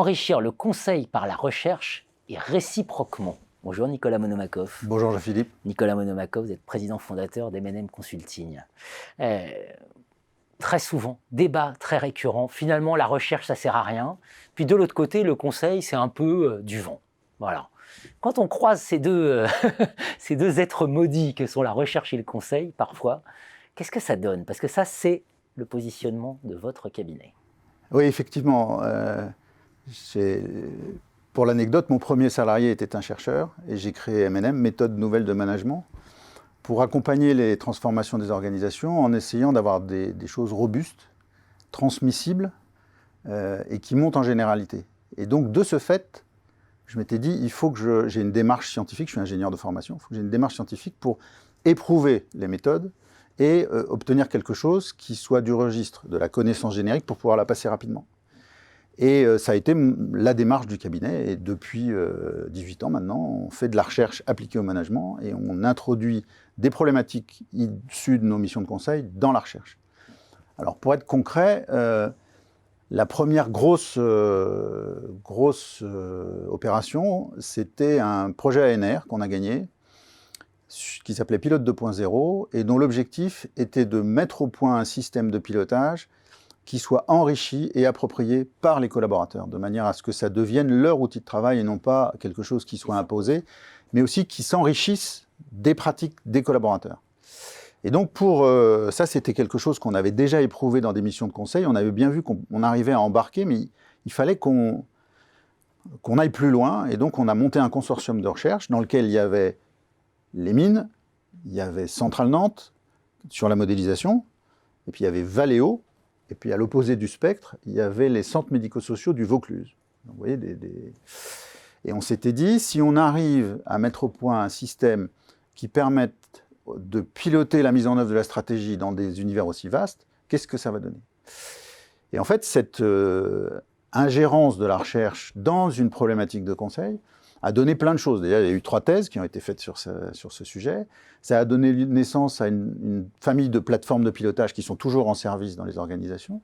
enrichir le conseil par la recherche et réciproquement. Bonjour Nicolas Monomakov. Bonjour Jean-Philippe. Nicolas Monomakov, vous êtes président fondateur d'M&M Consulting. Très souvent, débat très récurrent, finalement la recherche ça sert à rien. Puis de l'autre côté, le conseil c'est un peu du vent. Voilà. Quand on croise ces deux, ces deux êtres maudits que sont la recherche et le conseil, parfois, qu'est-ce que ça donne? Parce que ça, c'est le positionnement de votre cabinet. Oui, effectivement. Pour l'anecdote, mon premier salarié était un chercheur et j'ai créé M&M, méthode nouvelle de management, pour accompagner les transformations des organisations en essayant d'avoir des choses robustes, transmissibles et qui montent en généralité. Et donc, de ce fait, je m'étais dit, il faut que j'ai une démarche scientifique, je suis ingénieur de formation, il faut que j'ai une démarche scientifique pour éprouver les méthodes et obtenir quelque chose qui soit du registre de la connaissance générique pour pouvoir la passer rapidement. Et ça a été la démarche du cabinet. Et depuis 18 ans maintenant, on fait de la recherche appliquée au management et on introduit des problématiques issues de nos missions de conseil dans la recherche. Alors pour être concret, la première grosse opération, c'était un projet ANR qu'on a gagné, qui s'appelait Pilote 2.0 et dont l'objectif était de mettre au point un système de pilotage qui soit enrichi et approprié par les collaborateurs, de manière à ce que ça devienne leur outil de travail et non pas quelque chose qui soit imposé, mais aussi qui s'enrichisse des pratiques des collaborateurs. Et donc ça, c'était quelque chose qu'on avait déjà éprouvé dans des missions de conseil. On avait bien vu qu'on arrivait à embarquer, mais il fallait qu'on aille plus loin. Et donc, on a monté un consortium de recherche dans lequel il y avait les mines, il y avait Centrale Nantes sur la modélisation, et puis il y avait Valeo, et puis à l'opposé du spectre, il y avait les centres médico-sociaux du Vaucluse. Donc, vous voyez, Et on s'était dit, si on arrive à mettre au point un système qui permette de piloter la mise en œuvre de la stratégie dans des univers aussi vastes, qu'est-ce que ça va donner? Et en fait, cette ingérence de la recherche dans une problématique de conseil a donné plein de choses. Déjà, il y a eu 3 thèses qui ont été faites sur ce sujet. Ça a donné naissance à une famille de plateformes de pilotage qui sont toujours en service dans les organisations.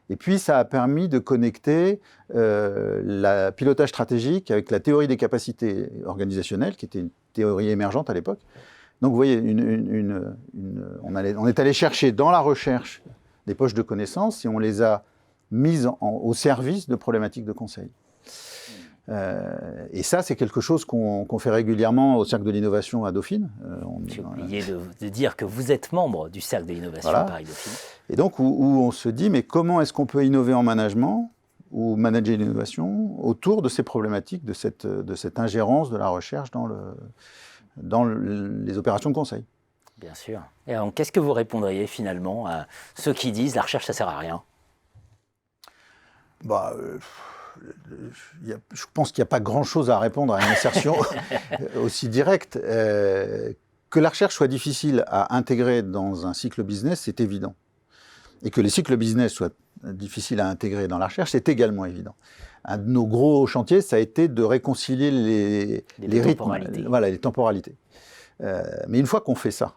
Et puis, ça a permis de connecter le pilotage stratégique avec la théorie des capacités organisationnelles, qui était une théorie émergente à l'époque. Donc, vous voyez, on est allé chercher dans la recherche des poches de connaissances et on les a mises au service de problématiques de conseil. Et ça, c'est quelque chose qu'on fait régulièrement au Cercle de l'Innovation à Dauphine. J'ai oublié de dire que vous êtes membre du Cercle de l'Innovation Paris Dauphine. Et donc, où on se dit, mais comment est-ce qu'on peut innover en management ou manager l'innovation autour de ces problématiques, de cette ingérence de la recherche dans les opérations de conseil. Bien sûr. Et donc, qu'est-ce que vous répondriez finalement à ceux qui disent la recherche, ça ne sert à rien? Je pense qu'il n'y a pas grand-chose à répondre à une assertion aussi directe. Que la recherche soit difficile à intégrer dans un cycle business, c'est évident. Et que les cycles business soient difficiles à intégrer dans la recherche, c'est également évident. Un de nos gros chantiers, ça a été de réconcilier les rythmes, les temporalités. Mais une fois qu'on fait ça,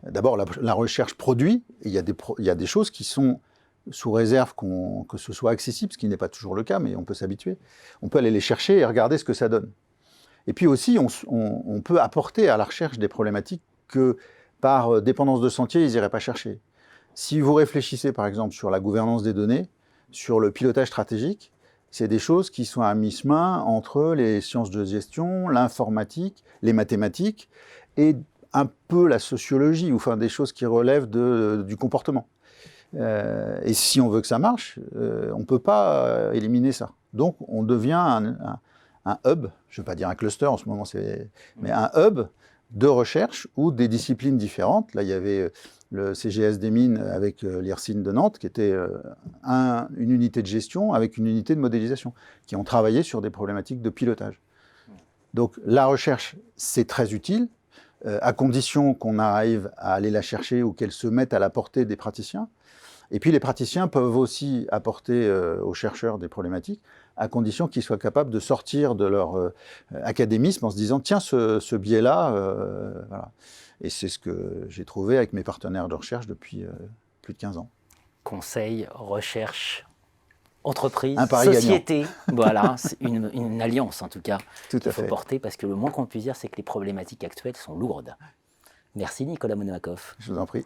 d'abord la recherche produit, et il y a des choses qui sont sous réserve que ce soit accessible, ce qui n'est pas toujours le cas, mais on peut s'habituer. On peut aller les chercher et regarder ce que ça donne. Et puis aussi, on peut apporter à la recherche des problématiques que, par dépendance de sentier, ils n'iraient pas chercher. Si vous réfléchissez, par exemple, sur la gouvernance des données, sur le pilotage stratégique, c'est des choses qui sont à mi-chemin entre les sciences de gestion, l'informatique, les mathématiques et un peu la sociologie, ou enfin des choses qui relèvent du comportement. Et si on veut que ça marche, on ne peut pas éliminer ça. Donc on devient un hub, je ne vais pas dire un cluster en ce moment, mais un hub de recherche où des disciplines différentes. Là, il y avait le CGS des mines avec l'IRSIN de Nantes, qui était une unité de gestion avec une unité de modélisation, qui ont travaillé sur des problématiques de pilotage. Donc la recherche, c'est très utile, à condition qu'on arrive à aller la chercher ou qu'elle se mette à la portée des praticiens. Et puis les praticiens peuvent aussi apporter aux chercheurs des problématiques, à condition qu'ils soient capables de sortir de leur académisme en se disant « tiens, ce biais-là, voilà ». Et c'est ce que j'ai trouvé avec mes partenaires de recherche depuis plus de 15 ans. Conseil, recherche, Entreprise, Un pari société, voilà, c'est une alliance en tout cas Tout qu'il à faut fait. porter parce que le moins qu'on puisse dire, c'est que les problématiques actuelles sont lourdes. Merci Nicolas Monomakov. Je vous en prie.